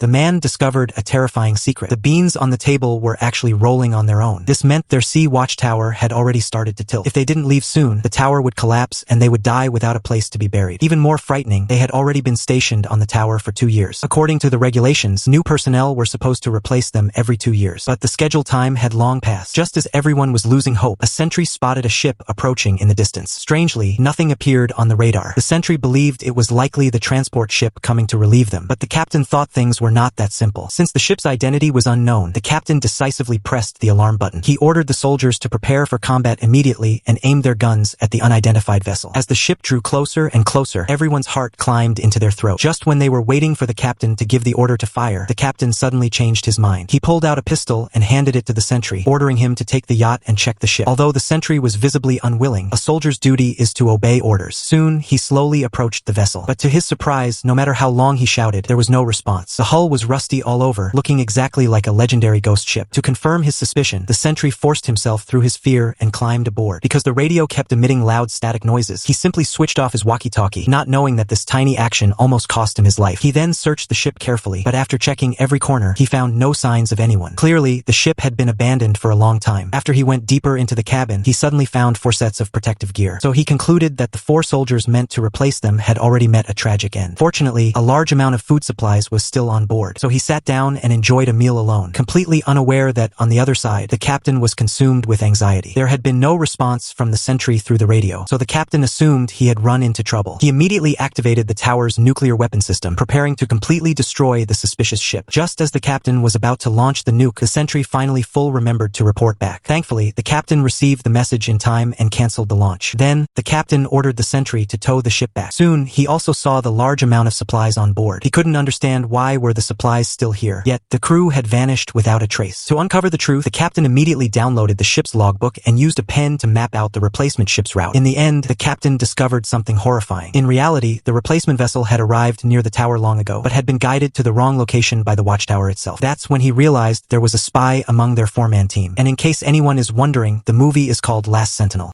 The man discovered a terrifying secret. The beans on the table were actually rolling on their own. This meant their sea watchtower had already started to tilt. If they didn't leave soon, the tower would collapse and they would die without a place to be buried. Even more frightening, they had already been stationed on the tower for 2 years. According to the regulations, new personnel were supposed to replace them every 2 years. But the scheduled time had long passed. Just as everyone was losing hope, a sentry spotted a ship approaching in the distance. Strangely, nothing appeared on the radar. The sentry believed it was likely the transport ship coming to relieve them. But the captain thought things were not that simple. Since the ship's identity was unknown, the captain decisively pressed the alarm button. He ordered the soldiers to prepare for combat immediately and aimed their guns at the unidentified vessel. As the ship drew closer and closer, everyone's heart climbed into their throat. Just when they were waiting for the captain to give the order to fire, the captain suddenly changed his mind. He pulled out a pistol and handed it to the sentry, ordering him to take the yacht and check the ship. Although the sentry was visibly unwilling, a soldier's duty is to obey orders. Soon, he slowly approached the vessel. But to his surprise, no matter how long he shouted, there was no response. The hull was rusty all over, looking exactly like a legendary ghost ship. To confirm his suspicion, the sentry forced himself through his fear and climbed aboard. Because the radio kept emitting loud static noises, he simply switched off his walkie-talkie, not knowing that this tiny action almost cost him his life. He then searched the ship carefully, but after checking every corner, he found no signs of anyone. Clearly, the ship had been abandoned for a long time. After he went deeper into the cabin, he suddenly found 4 sets of protective gear. So he concluded that the 4 soldiers meant to replace them had already met a tragic end. Fortunately, a large amount of food supplies was still on board, so he sat down and enjoyed a meal alone, completely unaware that, on the other side, the captain was consumed with anxiety. There had been no response from the sentry through the radio, so the captain assumed he had run into trouble. He immediately activated the tower's nuclear weapon system, preparing to completely destroy the suspicious ship. Just as the captain was about to launch the nuke, the sentry finally remembered to report back. Thankfully, the captain received the message in time and canceled the launch. Then, the captain ordered the sentry to tow the ship back. Soon, he also saw the large amount of supplies on board. He couldn't understand why were the supplies still here, yet the crew had vanished without a trace. To uncover the truth, the captain immediately downloaded the ship's logbook and used a pen to map out the replacement ship's route. In the end, the captain discovered something horrifying. In reality, the replacement vessel had arrived near the tower long ago, but had been guided to the wrong location by the watchtower itself. That's when he realized there was a spy among their 4-man team. And in case anyone is wondering, the movie is called Last Sentinel.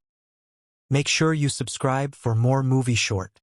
Make sure you subscribe for more movie short.